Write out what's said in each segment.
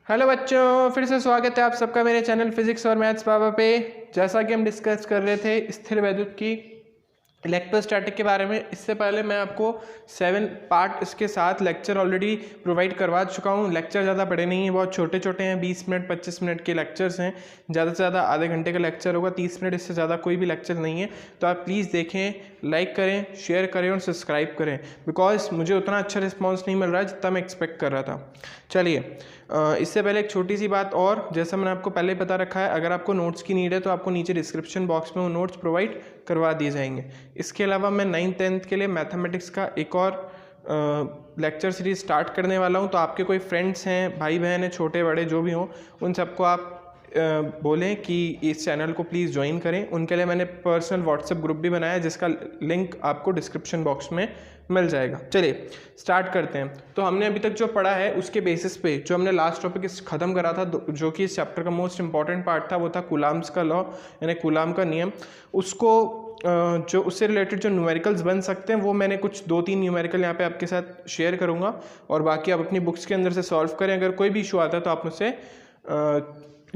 Hello बच्चों, फिर से स्वागत है आप सबका मेरे चैनल फिजिक्स और मैथ्स पापा पे। जैसा कि हम डिस्कस कर रहे थे स्थिर वैद्युत की इलेक्ट्रोस्टैटिक के बारे में, इससे पहले मैं आपको 7 पार्ट इसके साथ लेक्चर ऑलरेडी प्रोवाइड करवा चुका हूँ। लेक्चर ज़्यादा बड़े नहीं हैं, बहुत छोटे छोटे हैं, 20 मिनट 25 मिनट के लेक्चर्स हैं। ज़्यादा से ज़्यादा आधे घंटे का लेक्चर होगा, 30 मिनट, इससे ज़्यादा कोई भी लेक्चर नहीं है। तो आप प्लीज़ देखें, लाइक करें, शेयर करें और सब्सक्राइब करें, बिकॉज मुझे उतना अच्छा रिस्पॉन्स नहीं मिल रहा है जितना मैं एक्सपेक्ट कर रहा था। चलिए, इससे पहले एक छोटी सी बात और, जैसा मैंने आपको पहले बता रखा है, अगर आपको नोट्स की नीड है तो आपको नीचे डिस्क्रिप्शन बॉक्स में वो नोट्स प्रोवाइड करवा दिए जाएंगे। इसके अलावा मैं 9th-10th के लिए मैथमेटिक्स का एक और लेक्चर सीरीज स्टार्ट करने वाला हूँ। तो आपके कोई फ्रेंड्स हैं, भाई बहन हैं, छोटे बड़े जो भी हों, उन सबको आप बोलें कि इस चैनल को प्लीज़ ज्वाइन करें। उनके लिए मैंने पर्सनल व्हाट्सएप ग्रुप भी बनाया है, जिसका लिंक आपको डिस्क्रिप्शन बॉक्स में मिल जाएगा। चलिए स्टार्ट करते हैं। तो हमने अभी तक जो पढ़ा है उसके बेसिस पे जो हमने लास्ट टॉपिक ख़त्म करा था, जो कि इस चैप्टर का मोस्ट इंपॉर्टेंट पार्ट था, वो था कूलाम्स का लॉ, यानी कूलाम का नियम। उसको जो उससे रिलेटेड जो न्यूमेरिकल्स बन सकते हैं, वो मैंने कुछ 2-3 न्यूमेरिकल यहाँ पे आपके साथ शेयर करूँगा, और बाकी आप अपनी बुक्स के अंदर से सॉल्व करें। अगर कोई भी इशू आता है तो आप मुझसे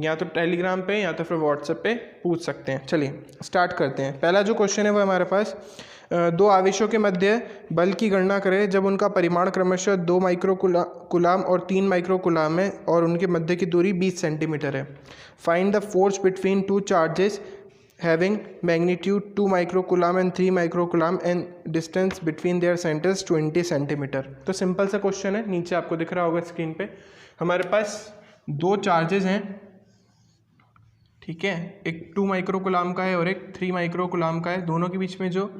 या तो टेलीग्राम पे या तो फिर व्हाट्सएप पे पूछ सकते हैं। चलिए स्टार्ट करते हैं। पहला जो क्वेश्चन है वो हमारे पास, दो आवेशों के मध्य बल की गणना करें जब उनका परिमाण क्रमशः 2 माइक्रो कूलाम और 3 माइक्रो कूलाम है और उनके मध्य की दूरी 20 सेंटीमीटर है। Find the force between two charges having magnitude 2 micro coulomb and 3 micro coulomb and distance between their centres 20 centimetre. तो सिंपल सा क्वेश्चन है, नीचे आपको दिख रहा होगा स्क्रीन पे। हमारे पास दो चार्जेस हैं, ठीक है, एक 2 माइक्रो कूलाम का है और एक 3 माइक्रो कूलाम का है। दोनों के बीच में जो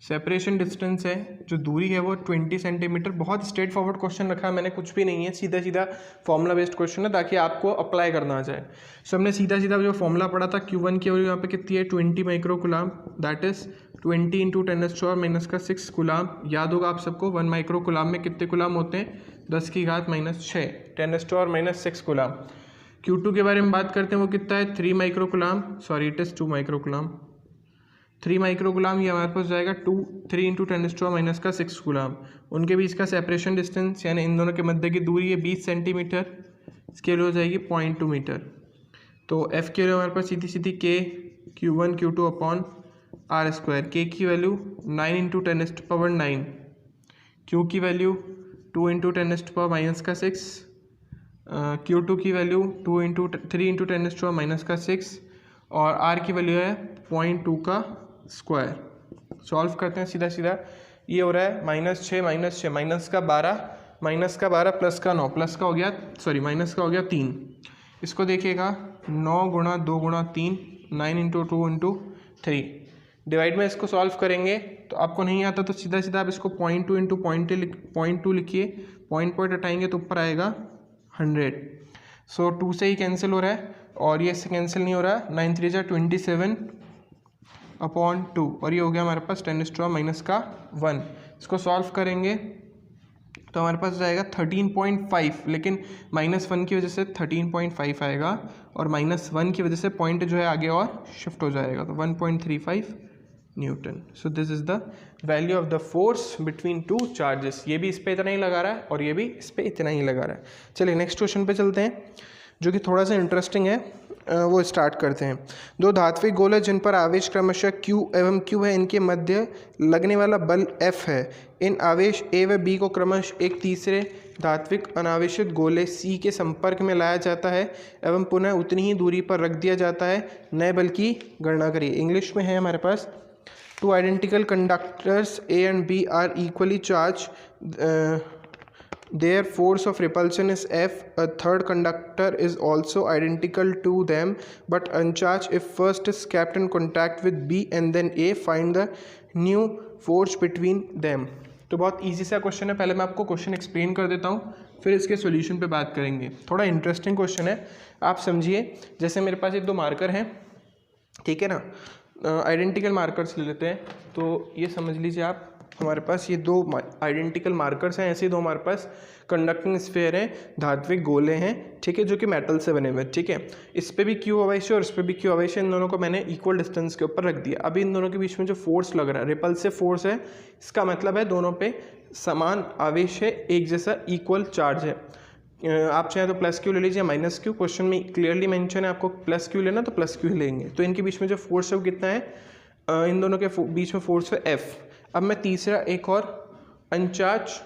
सेपरेशन डिस्टेंस है, जो दूरी है, वो 20 सेंटीमीटर। बहुत स्ट्रेट फॉरवर्ड क्वेश्चन रखा है मैंने, कुछ भी नहीं है, सीधा सीधा फॉर्मूला बेस्ड क्वेश्चन है, ताकि आपको अप्लाई करना आ जाए। सो हमने सीधा सीधा जो फॉर्मूला पढ़ा था, Q1 की वैल्यू यहाँ पे कितनी है, 20 micro coulomb, that is 20 into 10⁻⁻6 coulomb. याद होगा आप सबको, 1 माइक्रो कूलाम में कितने कूलाम होते हैं, 10⁻⁻6, 10⁻⁻6 कूलाम। Q2 के बारे में बात करते हैं, वो कितना है, 3 micro coulomb, sorry it is 2 micro coulomb. 3 micro coulomb, ये हमारे पास जाएगा 3 इंटू 10⁻⁻6 कूलाम। उनके बीच का सेपरेशन डिस्टेंस, यानी इन दोनों के मध्य की दूरी है 20 सेंटीमीटर, इसके लिए हो जाएगी 0.2 मीटर। तो F के लिए हमारे पास सीधी सीधी K Q1 Q2 upon R²। K की वैल्यू 9 इंटू 10⁻⁹, Q की वैल्यू 2 इंटू 10⁻⁻6, Q2 की वैल्यू 3 इंटू 10⁻⁻6, और R की वैल्यू है 0.2 का स्क्वायर। सॉल्व करते हैं सीधा सीधा। ये हो रहा है -6 -6 माइनस का 12 प्लस का 9, प्लस का हो गया, सॉरी माइनस का हो गया 3। इसको देखिएगा, 9 गुणा 2 गुणा 3, 9 इंटू 2 इंटू 3। डिवाइड में इसको सॉल्व करेंगे तो आपको नहीं आता तो सीधा सीधा आप इसको 0.2 इंटू 0.2 लिखिए, पॉइंट हटाएंगे तो ऊपर आएगा 100। सो 2 से ही कैंसिल हो रहा है और ये इससे कैंसिल नहीं हो रहा है। 9 3 27 अपॉन 2, और ये हो गया हमारे पास 10⁻⁻1। इसको सॉल्व करेंगे तो हमारे पास जाएगा 13.5, लेकिन -1 की वजह से 13.5 आएगा, और -1 की वजह से पॉइंट जो है आगे और शिफ्ट हो जाएगा, तो 1.35 Newton. So this is the value of the force between two charges. ये भी इस पे इतना ही लगा रहा है और ये भी इस पे इतना ही लगा रहा है। चलिए नेक्स्ट क्वेश्चन पे चलते हैं, जो कि थोड़ा सा इंटरेस्टिंग है, वो स्टार्ट करते हैं। दो धात्विक गोले जिन पर आवेश क्रमशः Q एवं Q है, इनके मध्य लगने वाला बल F है। इन आवेश A व B को क्रमशः एक तीसरे धात्विक अनावेशित गोले C के संपर्क में लाया जाता है एवं पुनः उतनी ही दूरी पर रख दिया जाता है। नए बल की गणना करिए। इंग्लिश में है हमारे पास, two identical conductors A and B are equally charge, their force of repulsion is F. A third conductor is also identical to them but uncharged if first is kept in contact with B and then A. Find the new force between them. तो बहुत easy सा question है। पहले मैं आपको question explain कर देता हूँ, फिर इसके सॉल्यूशन पे बात करेंगे। थोड़ा इंटरेस्टिंग क्वेश्चन है, आप समझिए। जैसे मेरे पास एक दो मार्कर हैं, ठीक है ना, आइडेंटिकल मार्कर्स ले लेते हैं। तो ये समझ लीजिए आप, हमारे पास ये दो आइडेंटिकल मार्कर्स हैं, ऐसे दो हमारे पास कंडक्टिंग स्फीयर हैं, धात्विक गोले हैं, ठीक है, जो कि मेटल से बने हुए हैं, ठीक है। इस पे भी Q आवेश है और इस पे भी Q आवेश है। इन दोनों को मैंने इक्वल डिस्टेंस के ऊपर रख दिया। अभी इन दोनों के बीच में जो फोर्स लग रहा है, रिपल्सिव फोर्स है, इसका मतलब है दोनों पे समान आवेश है, एक जैसा इक्वल चार्ज है। आप चाहे तो प्लस क्यू ले लीजिए माइनस क्यू, क्वेश्चन में क्लियरली मेंशन है आपको प्लस क्यू लेना तो प्लस क्यू लेंगे। तो इनके बीच में जो फोर्स है वो कितना है, इन दोनों के बीच में फोर्स है एफ। अब मैं तीसरा एक और अनचार्ज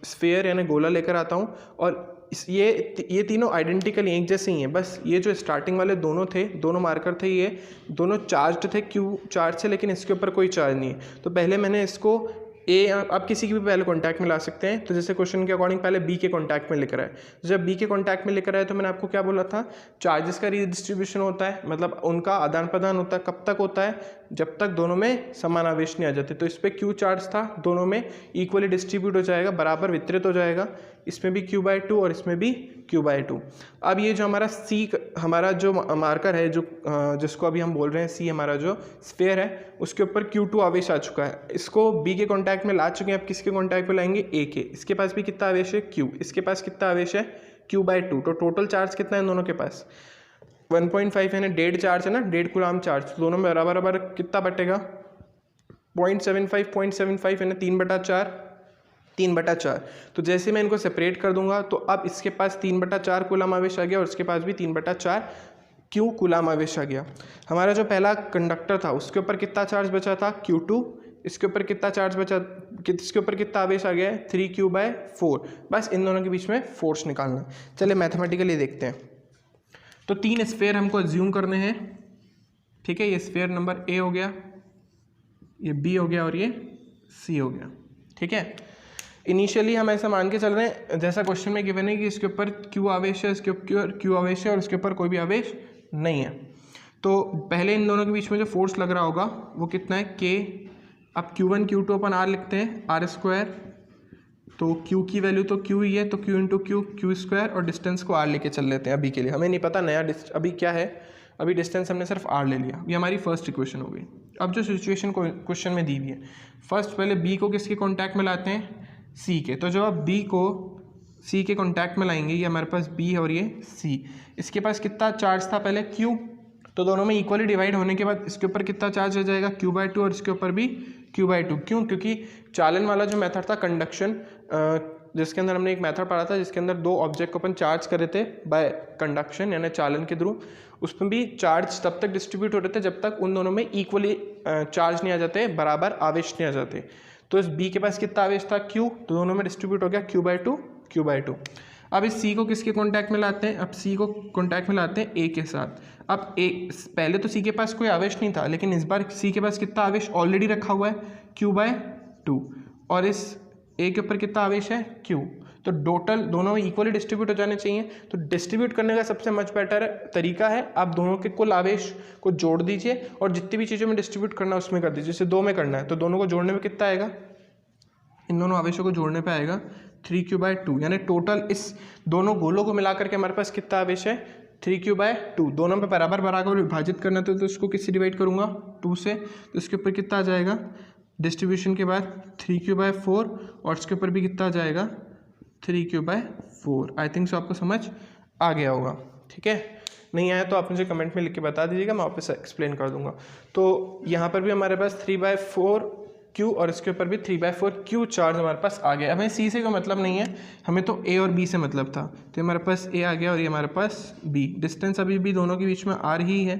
स्फीयर यानी गोला लेकर आता हूँ और ये तीनों आइडेंटिकल एक जैसे ही हैं, बस ये जो स्टार्टिंग वाले दोनों थे, दोनों मार्कर थे, ये दोनों चार्ज्ड थे क्यू चार्ज से, लेकिन इसके ऊपर कोई चार्ज नहीं है। तो पहले मैंने इसको ए, आप किसी की भी पहले कॉन्टैक्ट में ला सकते हैं। तो जैसे क्वेश्चन के अकॉर्डिंग पहले बी के कॉन्टैक्ट में लेकर आए, जब बी के कॉन्टैक्ट में लेकर आए तो मैंने आपको क्या बोला था, चार्जेस का रीडिस्ट्रीब्यूशन होता है, मतलब उनका आदान प्रदान होता है। कब तक होता है, जब तक दोनों में समान आवेश नहीं आ जाते। तो इस पर क्यू चार्ज था, दोनों में इक्वली डिस्ट्रीब्यूट हो जाएगा, बराबर वितरित हो जाएगा, इसमें भी Q/2 और इसमें भी Q/2। अब ये जो हमारा C हमारा जो मार्कर है, जो जिसको अभी हम बोल रहे हैं C हमारा जो स्फीयर है, उसके ऊपर Q2 आवेश आ चुका है। इसको B के कॉन्टैक्ट में ला चुके हैं, अब किसके कॉन्टैक्ट में लाएंगे, A के। इसके पास भी कितना आवेश है, Q। इसके पास कितना आवेश है, Q/2। तो टोटल चार्ज कितना है दोनों के पास, 1.5 है ना, 1.5 चार्ज है ना, 1.5 कूलम चार्ज। दोनों में बराबर बराबर कितना बटेगा, 0.75 है ना, 3/4। तो जैसे मैं इनको सेपरेट कर दूंगा तो अब इसके पास 3/4 कूलम आवेश आ गया और इसके पास भी 3/4 क्यू कूलम आवेश आ गया। हमारा जो पहला कंडक्टर था उसके ऊपर कितना चार्ज बचा था, Q2। इसके ऊपर कितना चार्ज बचा, इसके ऊपर कितना आवेश आ गया है, 3Q/4। बस इन दोनों के बीच में फोर्स निकालना। चलिए मैथमेटिकली देखते हैं। तो 3 स्फीयर हमको अज्यूम करने हैं, ठीक है। ये स्फीयर नंबर ए हो गया, ये बी हो गया और ये सी हो गया, ठीक है। इनिशियली हम ऐसा मान के चल रहे हैं जैसा क्वेश्चन में गिवन है कि इसके ऊपर क्यू आवेश है, इसके ऊपर क्यू आवेश है और इसके ऊपर कोई भी आवेश नहीं है। तो पहले इन दोनों के बीच में जो फोर्स लग रहा होगा वो कितना है, के। अब Q1 Q2 अपन R लिखते हैं, R²। तो Q की वैल्यू तो Q ही है, तो Q × Q² और डिस्टेंस को R लेके चल लेते हैं अभी के लिए। हमें नहीं पता नया अभी क्या है, अभी डिस्टेंस हमने सिर्फ R ले लिया। ये हमारी फर्स्ट इक्वेशन हो गई। अब जो सिचुएशन क्वेश्चन में दी हुई है, फर्स्ट पहले B को किसके कॉन्टैक्ट में लाते हैं, C के। तो जब आप B को C के कॉन्टैक्ट में लाएंगे, ये हमारे पास B है और ये C। इसके पास कितना चार्ज था पहले, Q। तो दोनों में इक्वली डिवाइड होने के बाद इसके ऊपर कितना चार्ज हो जाएगा, Q/2 और इसके ऊपर भी Q/2। क्यों, क्योंकि चालन वाला जो मेथड था कंडक्शन, जिसके अंदर हमने एक मेथड पढ़ा था जिसके अंदर 2 ऑब्जेक्ट को अपन चार्ज कर रहे थे बाय कंडक्शन यानी चालन के थ्रू, उसमें भी चार्ज तब तक डिस्ट्रीब्यूट हो रहे थे जब तक उन दोनों में इक्वली चार्ज नहीं आ जाते, बराबर आवेश नहीं आ जाते। तो इस B के पास कितना आवेश था, Q। तो दोनों में डिस्ट्रीब्यूट हो गया Q/2। अब इस C को किसके कॉन्टैक्ट में लाते हैं, अब C को कॉन्टैक्ट में लाते हैं A के साथ। अब A, पहले तो C के पास कोई आवेश नहीं था, लेकिन इस बार C के पास कितना आवेश ऑलरेडी रखा हुआ है, Q/2। और इस A के ऊपर कितना आवेश है, Q। तो टोटल दोनों में इक्वली डिस्ट्रीब्यूट हो जाने चाहिए। तो डिस्ट्रीब्यूट करने का सबसे मच बेटर तरीका है, आप दोनों के कुल आवेश को जोड़ दीजिए और जितनी भी चीज़ों में डिस्ट्रीब्यूट करना है उसमें कर दीजिए। जैसे 2 में करना है तो दोनों को जोड़ने में कितना आएगा, इन दोनों आवेशों को जोड़ने पे आएगा 3Q/2। यानी टोटल इस दोनों गोलों को मिलाकर के हमारे पास कितना आवेश है, 3Q/2। दोनों पे बराबर बराबर विभाजित करना तो इसको किससे डिवाइड करूँगा, 2 से। तो इसके ऊपर कितना आ जाएगा, डिस्ट्रीब्यूशन के बाद 3Q/4 और इसके ऊपर भी कितना आ जाएगा, 3Q/4। आई थिंक सो आपको समझ आ गया होगा, ठीक है। नहीं आया तो आप मुझे कमेंट में लिख के बता दीजिएगा, मैं वापस एक्सप्लेन कर दूंगा। तो यहाँ पर भी हमारे पास 3/4Q और इसके ऊपर भी 3/4Q चार्ज हमारे पास आ गया। हमें C से कोई मतलब नहीं है, हमें तो A और B से मतलब था। तो हमारे पास A आ गया और ये हमारे पास B। डिस्टेंस अभी भी दोनों के बीच में R ही है।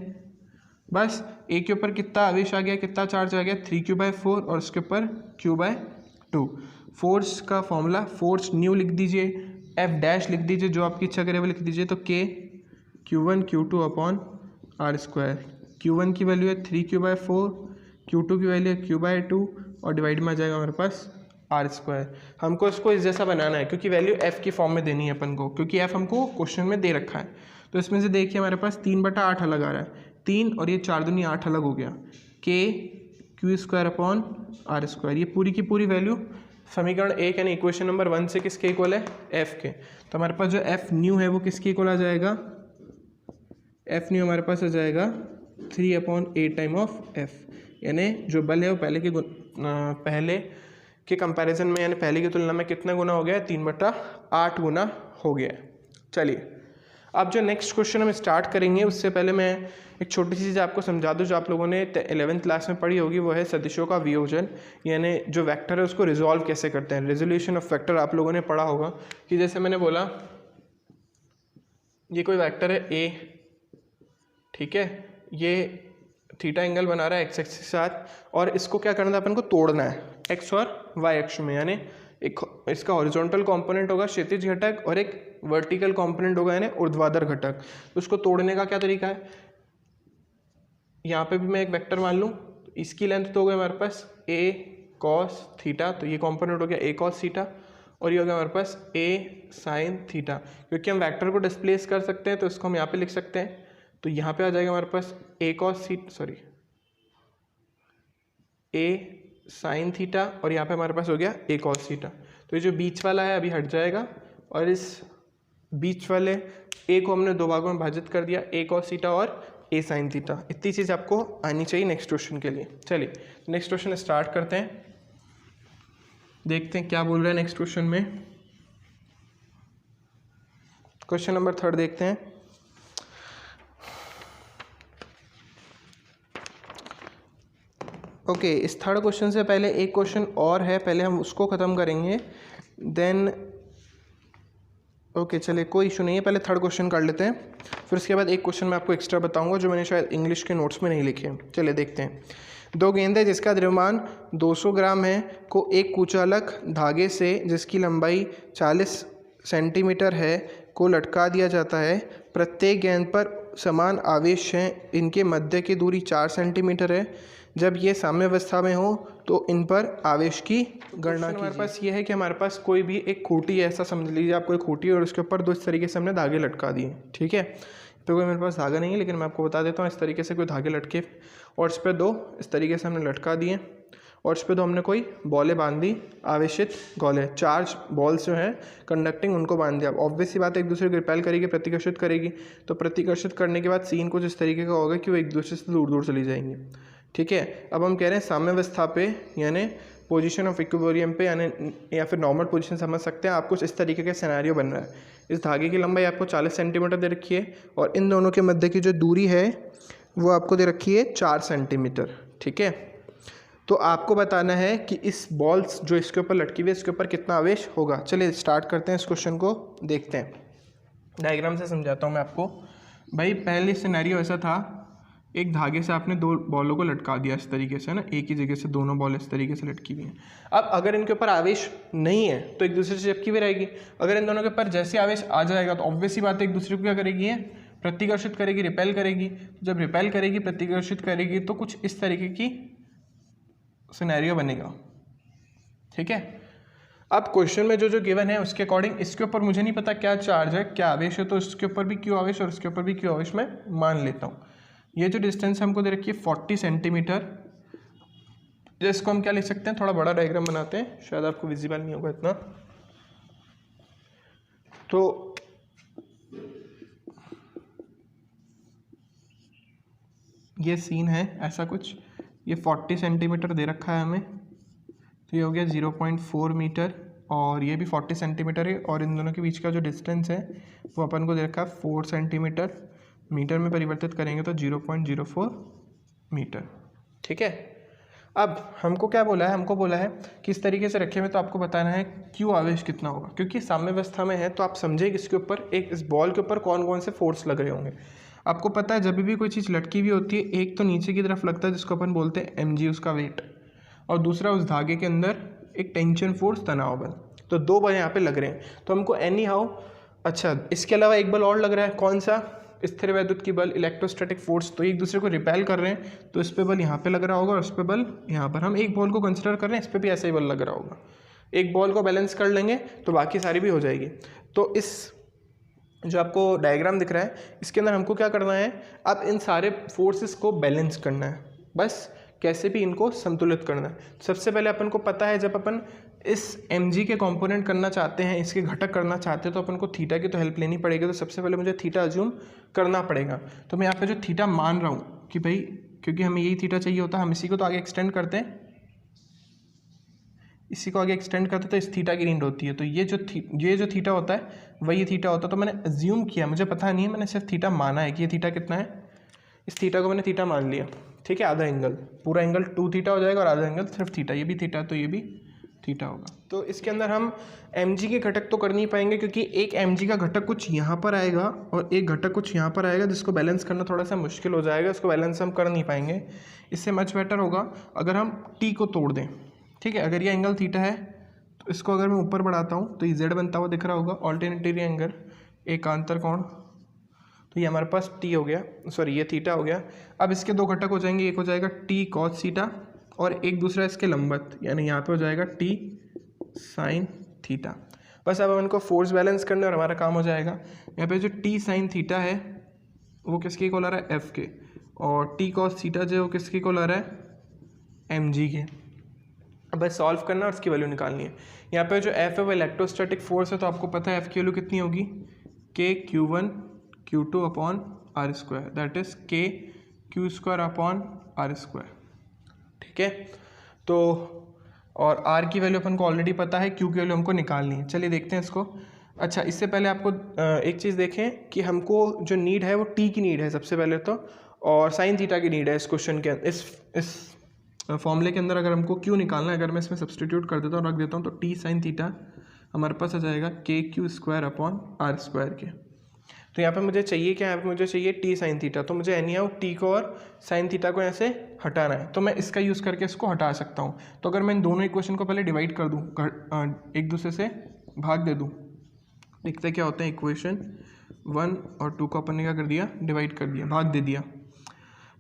बस A के ऊपर कितना आवेश आ गया, कितना चार्ज आ गया, 3Q/4 और इसके ऊपर Q/2। फोर्स का फॉर्मूला, फोर्स न्यू लिख दीजिए, F' लिख दीजिए, जो आपकी इच्छा करे वो लिख दीजिए। तो K Q1 Q2/R²। Q1 की वैल्यू है 3Q/4, Q2 की वैल्यू है Q/2 और डिवाइड में आ जाएगा हमारे पास R²। हमको इसको इस जैसा बनाना है क्योंकि वैल्यू F की फॉर्म में देनी है अपन को, क्योंकि F हमको क्वेश्चन में दे रखा है। तो इसमें से देखिए हमारे पास 3/8 अलग आ रहा है, 3 और ये 4 दूनी 8 अलग हो गया, K Q²/R²। ये पूरी की पूरी वैल्यू समीकरण 1 यानी इक्वेशन नंबर 1 से किसके इक्वल है, F के। तो हमारे पास जो F न्यू है वो किसके इक्वल आ जाएगा, F न्यू हमारे पास आ जाएगा 3/8 टाइम ऑफ F। यानी जो बल है वो पहले के कंपैरिजन में यानी पहले की तुलना में कितना गुना हो गया है, 3/8 गुना हो गया है। चलिए अब जो नेक्स्ट क्वेश्चन हम स्टार्ट करेंगे उससे पहले मैं एक छोटी सी चीज़ आपको समझा दूँ जो आप लोगों ने 11th क्लास में पढ़ी होगी, वो है सदिशों का वियोजन, यानी जो वेक्टर है उसको रिजॉल्व कैसे करते हैं। रेजोल्यूशन ऑफ वेक्टर आप लोगों ने पढ़ा होगा कि जैसे मैंने बोला ये कोई वेक्टर है ए, ठीक है, ये थीटा एंगल बना रहा है एक्स एक्सिस के साथ, और इसको क्या करना है अपन को तोड़ना है एक्स और वाई अक्ष में, यानी एक इसका हॉरिजॉन्टल कंपोनेंट होगा क्षैतिज घटक और एक वर्टिकल कंपोनेंट होगा यानी ऊर्ध्वाधर घटक। तो उसको तोड़ने का क्या तरीका है, यहाँ पे भी मैं एक वेक्टर मान लूँ, इसकी लेंथ तो हो गई हमारे पास ए कॉस थीटा, तो ये कंपोनेंट हो गया ए कॉस थीटा, और ये हो गया हमारे पास ए साइन थीटा। क्योंकि हम वेक्टर को डिस्प्लेस कर सकते हैं तो इसको हम यहाँ पे लिख सकते हैं, तो यहाँ पे आ जाएगा हमारे पास ए कॉस सॉरी ए साइन थीटा, और यहाँ पे हमारे पास हो गया ए कॉस थीटा। तो ये जो बीच वाला है अभी हट जाएगा, और इस बीच वाले ए को हमने दो भागों में विभाजित कर दिया, ए कॉस थीटा और ए साइन थीटा। इतनी चीज़ आपको आनी चाहिए नेक्स्ट क्वेश्चन के लिए। चलिए नेक्स्ट क्वेश्चन स्टार्ट करते हैं, देखते हैं क्या बोल रहा है नेक्स्ट क्वेश्चन में। क्वेश्चन नंबर 3 देखते हैं। ओके, इस थर्ड क्वेश्चन से पहले एक क्वेश्चन और है, पहले हम उसको ख़त्म करेंगे देन ओके चलिए कोई इशू नहीं है, पहले थर्ड क्वेश्चन कर लेते हैं, फिर उसके बाद एक क्वेश्चन मैं आपको एक्स्ट्रा बताऊंगा जो मैंने शायद इंग्लिश के नोट्स में नहीं लिखे हैं। चलिए देखते हैं। दो गेंदें जिसका द्रव्यमान 200 ग्राम है को एक कुचालक धागे से जिसकी लंबाई 40 सेंटीमीटर है को लटका दिया जाता है। प्रत्येक गेंद पर समान आवेश हैं, इनके मध्य की दूरी 4 सेंटीमीटर है। जब ये साम्यावस्था में हो तो इन पर आवेश की गणना कीजिए। हमारे पास ये है कि हमारे पास कोई भी एक खूंटी है, ऐसा समझ लीजिए आप कोई खूंटी, और उसके ऊपर दो इस तरीके से हमने धागे लटका दिए, ठीक है। तो कोई मेरे पास धागा नहीं है लेकिन मैं आपको बता देता हूँ, इस तरीके से कोई धागे लटके और इस पर दो इस तरीके से हमने लटका दिए, और इस पर दो हमने कोई बॉलें बांध दी, आवेशित गोले, चार्ज बॉल्स जो हैं कंडक्टिंग, उनको बांध दिया। ऑब्वियस सी बात है एक दूसरे को रिपेल करेगी, प्रतिकर्षित करेगी, तो प्रतिकर्षित करने के बाद सीन कुछ इस तरीके का होगा कि वो एक दूसरे से दूर दूर चली जाएंगी, ठीक है। अब हम कह रहे हैं साम्यावस्था पे यानी पोजीशन ऑफ इक्विलिब्रियम पे, यानी या फिर नॉर्मल पोजीशन समझ सकते हैं आप, कुछ इस तरीके का सिनेरियो बन रहा है। इस धागे की लंबाई आपको 40 सेंटीमीटर दे रखी है और इन दोनों के मध्य की जो दूरी है वो आपको दे रखी है 4 सेंटीमीटर, ठीक है। तो आपको बताना है कि इस बॉल्स जो इसके ऊपर लटकी हुई है इसके ऊपर कितना आवेश होगा। चलिए स्टार्ट करते हैं, इस क्वेश्चन को देखते हैं। डायग्राम से समझाता हूँ मैं आपको। भाई पहले सिनेरियो ऐसा था, एक धागे से आपने दो बॉलों को लटका दिया इस तरीके से ना, एक ही जगह से दोनों बॉल इस तरीके से लटकी हुई हैं। अब अगर इनके ऊपर आवेश नहीं है तो एक दूसरे से चिपकी हुई रहेगी। अगर इन दोनों के ऊपर जैसे आवेश आ जाएगा तो ऑब्वियस ही बात है एक दूसरे को क्या करेगी, है प्रतिकर्षित करेगी, रिपेल करेगी। जब रिपेल करेगी, प्रतिकर्षित करेगी, तो कुछ इस तरीके की सिनेरियो बनेगा, ठीक है। अब क्वेश्चन में जो जो गिवन है उसके अकॉर्डिंग इसके ऊपर मुझे नहीं पता क्या चार्ज है, क्या आवेश है, तो इसके ऊपर भी क्यू आवेश और इसके ऊपर भी क्यू आवेश मैं मान लेता हूँ। ये जो डिस्टेंस हमको दे रखी है 40 सेंटीमीटर, जिसको हम क्या लिख सकते हैं, थोड़ा बड़ा डायग्राम बनाते हैं, शायद आपको विजिबल नहीं होगा इतना। तो ये सीन है ऐसा कुछ, ये 40 सेंटीमीटर दे रखा है हमें, तो ये हो गया 0.4 मीटर, और ये भी 40 सेंटीमीटर है, और इन दोनों के बीच का जो डिस्टेंस है वो अपन को दे रखा है 4 सेंटीमीटर। मीटर में परिवर्तित करेंगे तो 0.04 मीटर, ठीक है। अब हमको क्या बोला है, हमको बोला है कि इस तरीके से रखे हुए, तो आपको बताना है क्यू आवेश कितना होगा, क्योंकि साम्यावस्था में है तो आप समझे कि इसके ऊपर एक इस बॉल के ऊपर कौन कौन से फोर्स लग रहे होंगे। आपको पता है जब भी कोई चीज़ लटकी हुई होती है, एक तो नीचे की तरफ लगता है जिसको अपन बोलते हैं mg उसका वेट, और दूसरा उस धागे के अंदर एक टेंशन फोर्स तनाव बल, तो दो बल यहाँ पे लग रहे हैं। तो हमको एनी हाउ, अच्छा इसके अलावा एक बल और लग रहा है, कौन सा, स्थिर वैद्युत की बल, इलेक्ट्रोस्टैटिक फोर्स, तो एक दूसरे को रिपेल कर रहे हैं, तो इस पे बल यहाँ पे लग रहा होगा और इस पे बल यहाँ पर। हम एक बॉल को कंसिडर कर रहे हैं, इस पे भी ऐसा ही बल लग रहा होगा। एक बॉल को बैलेंस कर लेंगे तो बाकी सारी भी हो जाएगी। तो इस जो आपको डायग्राम दिख रहा है इसके अंदर हमको क्या करना है, अब इन सारे फोर्सेस को बैलेंस करना है, बस कैसे भी इनको संतुलित करना है। सबसे पहले अपन को पता है जब अपन इस mg के कंपोनेंट करना चाहते हैं, इसके घटक करना चाहते हैं, तो अपन को थीटा की तो हेल्प लेनी पड़ेगी। तो सबसे पहले मुझे थीटा अज्यूम करना पड़ेगा। तो मैं यहाँ पे जो थीटा मान रहा हूँ कि भाई क्योंकि हमें यही थीटा चाहिए होता है, हम इसी को तो आगे एक्सटेंड करते हैं, इसी को आगे एक्सटेंड करते तो इस थीटा की नीड होती है। तो ये जो थीटा होता है वही थीटा होता है। तो मैंने अज्यूम किया, मुझे पता नहीं है, मैंने सिर्फ थीटा माना है कि ये थीटा कितना है, इस थीटा को मैंने थीटा मान लिया, ठीक है। आधा एंगल, पूरा एंगल 2 थीटा हो जाएगा और आधा एंगल सिर्फ थीटा, ये भी थीटा तो ये भी थीटा होगा। तो इसके अंदर हम mg के घटक तो कर नहीं पाएंगे क्योंकि एक mg का घटक कुछ यहाँ पर आएगा और एक घटक कुछ यहाँ पर आएगा, जिसको बैलेंस करना थोड़ा सा मुश्किल हो जाएगा, इसको बैलेंस हम कर नहीं पाएंगे। इससे मच बेटर होगा अगर हम t को तोड़ दें, ठीक है। अगर ये एंगल थीटा है तो इसको अगर मैं ऊपर बढ़ाता हूँ तो ये z बनता हुआ दिख रहा होगा, ऑल्टरनेटिव एंगल, एकांतर कोण, तो ये हमारे पास t हो गया, सॉरी ये थीटा हो गया। अब इसके दो घटक हो जाएंगे, एक हो जाएगा t cos थीटा और एक दूसरा इसके लंबवत, यानी यहाँ पे हो जाएगा t sin थीटा। बस अब हम इनको फोर्स बैलेंस करने और हमारा काम हो जाएगा। यहाँ पे जो t sin थीटा है वो किसके इक्वल आ रहा है, f के, और t cos थीटा जो है वो किसके इक्वल आ रहा है, mg के। अब बस सॉल्व करना और इसकी वैल्यू निकालनी है। यहाँ पे जो f है वो इलेक्ट्रोस्टैटिक फोर्स है, तो आपको पता है f की वैल्यू कितनी होगी, k Q1 Q2 upon R square, that is k Q square upon R square, ठीक है। तो और r की वैल्यू अपन को ऑलरेडी पता है, q की वैल्यू हमको निकालनी है। चलिए देखते हैं इसको। अच्छा, इससे पहले आपको एक चीज़ देखें कि हमको जो नीड है वो t की नीड है सबसे पहले तो, और साइन थीटा की नीड है इस क्वेश्चन के, इस फॉर्मूले के अंदर। अगर हमको q निकालना है, अगर मैं इसमें सब्सटीट्यूट कर देता हूँ, रख देता हूँ, तो t साइन थीटा हमारे पास आ जाएगा k Q square upon R square के। तो यहाँ पे मुझे चाहिए क्या, यहाँ पे मुझे चाहिए टी साइन थीटा, तो मुझे एनी हाउ टी को और साइन थीटा को ऐसे हटाना है, तो मैं इसका यूज़ करके इसको हटा सकता हूँ। तो अगर मैं इन दोनों इक्वेशन को पहले डिवाइड कर दूँ, एक दूसरे से भाग दे दूँ, देखते क्या होता है। इक्वेशन 1 और 2 को अपन ने क्या कर दिया, डिवाइड कर दिया, भाग दे दिया।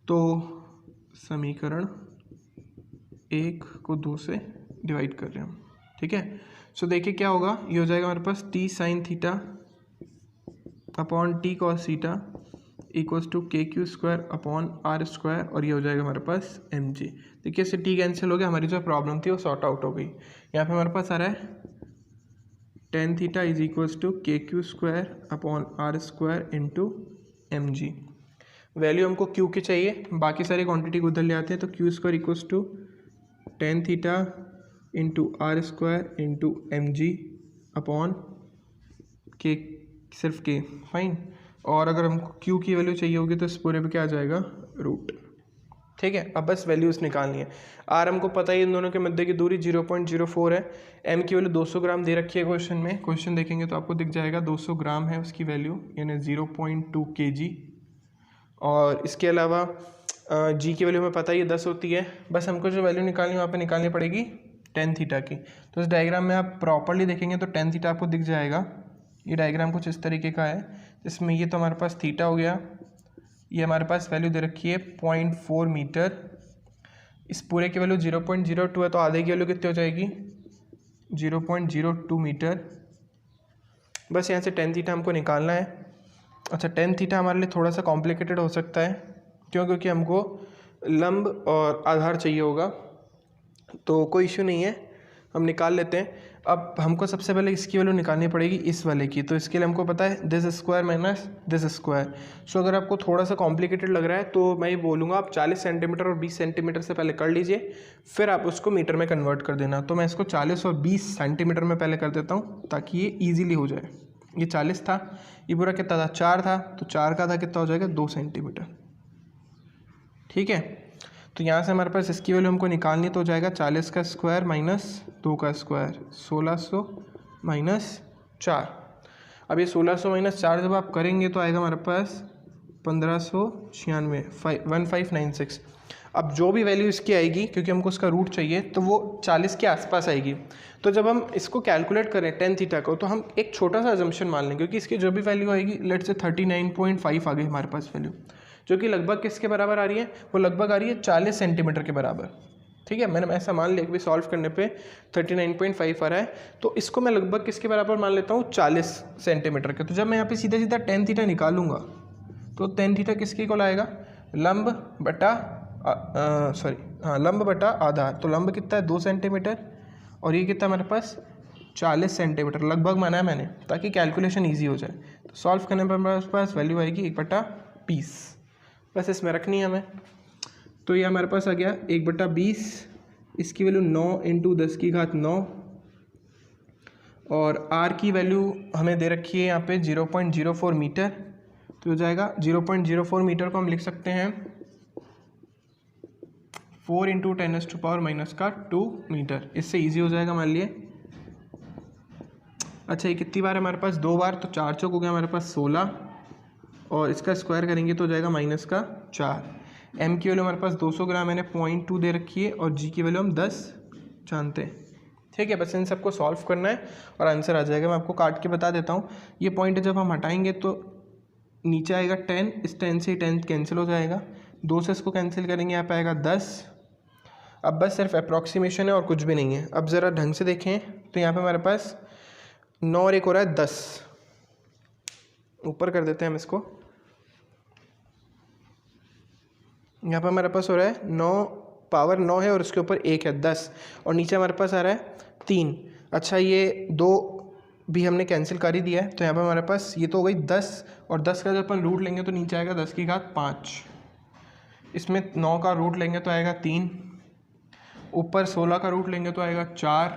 तो समीकरण 1 को 2 से डिवाइड कर रहे हैं हम, ठीक है। सो देखिए क्या होगा, ये हो जाएगा हमारे पास T sine theta upon T cos theta equals to K Q square upon R square, और ये हो जाएगा हमारे पास एम जी। देखिए इससे टी कैंसिल हो गया, हमारी जो प्रॉब्लम थी वो सॉर्ट आउट हो गई। यहाँ पे हमारे पास आ रहा है tan theta is equals to K Q square upon R square into M G. Value हमको क्यू की चाहिए, बाकी सारी क्वान्टिटी को उधर ले आते हैं। तो Q square equals to tan theta into R square into M G upon K, सिर्फ के, फाइन। और अगर हमको क्यू की वैल्यू चाहिए होगी तो इस पूरे पे क्या आ जाएगा, रूट, ठीक है। अब बस वैल्यूज़ निकालनी है। आर हमको पता ही इन दोनों के मध्य की दूरी 0.04 है। एम की वैल्यू 200 ग्राम दे रखी है क्वेश्चन में, क्वेश्चन देखेंगे तो आपको दिख जाएगा 200 ग्राम है उसकी वैल्यू, यानी 0.2 kg। और इसके अलावा जी की वैल्यू हमें पता ही है 10 होती है। बस हमको जो वैल्यू निकालनी है वहाँ पर निकालनी पड़ेगी टेन थीटा की। तो इस डायग्राम में आप प्रॉपरली देखेंगे तो टेन थीटा आपको दिख जाएगा। ये डायग्राम कुछ इस तरीके का है, इसमें ये तो हमारे पास थीटा हो गया, ये हमारे पास वैल्यू दे रखी है 0.4 मीटर, इस पूरे की वैल्यू 0.02 है, तो आधे की वैल्यू कितनी हो जाएगी, 0.02 मीटर। बस यहाँ से टेन थीटा हमको निकालना है। अच्छा, टेन थीटा हमारे लिए थोड़ा सा कॉम्प्लिकेटेड हो सकता है, क्यों, क्योंकि हमको लंब और आधार चाहिए होगा, तो कोई इशू नहीं है, हम निकाल लेते हैं। अब हमको सबसे पहले इसकी वैल्यू निकालनी पड़ेगी इस वाले की, तो इसके लिए हमको पता है this square minus this square. So अगर आपको थोड़ा सा कॉम्प्लिकेटेड लग रहा है तो मैं ये बोलूँगा आप 40 सेंटीमीटर और 20 सेंटीमीटर से पहले कर लीजिए, फिर आप उसको मीटर में कन्वर्ट कर देना। तो मैं इसको 40 और 20 सेंटीमीटर में पहले कर देता हूँ ताकि ये ईजिली हो जाए। ये 40 था, ये पूरा कितना था, 4 था, तो 4 का था कितना हो जाएगा, 2 सेंटीमीटर, ठीक है। तो यहाँ से हमारे पास इसकी वैल्यू हमको निकालनी, तो हो जाएगा 40 का स्क्वायर माइनस 2 का स्क्वायर, 1600 माइनस 4। अब ये 1600 माइनस 4 जब आप करेंगे तो आएगा हमारे पास 1596, 1596। अब जो भी वैल्यू इसकी आएगी, क्योंकि हमको उसका रूट चाहिए, तो वो 40 के आसपास आएगी। तो जब हम इसको कैलकुलेट करें टेन थीटा को, तो हम एक छोटा सा अजम्पशन मान लें, क्योंकि इसकी जो भी वैल्यू आएगी, लेट्स से 39.5 आ गई हमारे पास वैल्यू, जो कि लगभग किसके बराबर आ रही है, वो लगभग आ रही है 40 सेंटीमीटर के बराबर, ठीक है। मैंने ऐसा मान लिया कि सॉल्व करने पे 39.5 आ रहा है, तो इसको मैं लगभग किसके बराबर मान लेता हूँ, 40 सेंटीमीटर के। तो जब मैं यहाँ पे सीधा सीधा टेन थीटा निकालूंगा तो टेन थीटा किसके इक्वल आएगा, लंब बटा लंब बटा आधार। तो लंब कितना है, 2 सेंटीमीटर, और ये कितना हमारे पास 40 सेंटीमीटर, लगभग माना है मैंने ताकि कैलकुलेशन ईजी हो जाए। तो सॉल्व करने पर हमारे पास वैल्यू आएगी 1/20, बस इसमें रखनी है हमें। तो ये हमारे पास आ गया 1/20 इसकी वैल्यू 9 इंटू 10⁹ और r की वैल्यू हमें दे रखी है यहाँ पे 0.04 मीटर, तो हो जाएगा 0.04 मीटर को हम लिख सकते हैं 4 इंटू 10⁻⁻2 मीटर। इससे इजी हो जाएगा मान लिए। अच्छा ये कितनी बार है हमारे पास, 2 बार, तो 4 चौक हो गया हमारे पास 16 और इसका स्क्वायर करेंगे तो हो जाएगा -4। m की वैल्यू हमारे पास 200 ग्राम मैंने 0.2 दे रखी है और g की वैल्यू हम 10 जानते हैं। ठीक है, बस इन सबको सॉल्व करना है और आंसर आ जाएगा। मैं आपको काट के बता देता हूँ। ये पॉइंट जब हम हटाएंगे तो नीचे आएगा 10, इस 10 से 10 कैंसिल हो जाएगा, 2 से इसको कैंसिल करेंगे, यहाँ पे आएगा 10। अब बस सिर्फ अप्रॉक्सीमेशन है और कुछ भी नहीं है। अब ज़रा ढंग से देखें तो यहाँ पे हमारे पास 9 और 1 हो रहा है 10, ऊपर कर देते हैं हम इसको। यहाँ पे हमारे पास हो रहा है 9 पावर 9 है और उसके ऊपर 1 है 10, और नीचे हमारे पास आ रहा है 3। अच्छा ये 2 भी हमने कैंसिल कर ही दिया है, तो यहाँ पे हमारे पास ये तो हो गई 10, और 10 का जब अपन रूट लेंगे तो नीचे आएगा 10⁵5। इसमें 9 का रूट लेंगे तो आएगा 3, ऊपर 16 का रूट लेंगे तो आएगा 4,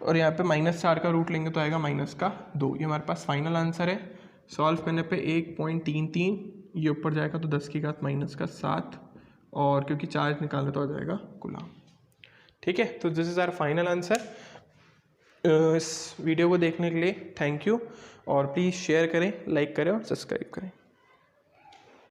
और यहाँ पे -4 का रूट लेंगे तो आएगा -2। ये हमारे पास फाइनल आंसर है। सॉल्व करने पे 1.33, ये ऊपर जाएगा तो 10⁻⁻7, और क्योंकि चार्ज निकालना तो आ जाएगा कूलम। ठीक है, तो this is our final answer. इस वीडियो को देखने के लिए थैंक यू, और प्लीज़ शेयर करें, लाइक करें और सब्सक्राइब करें।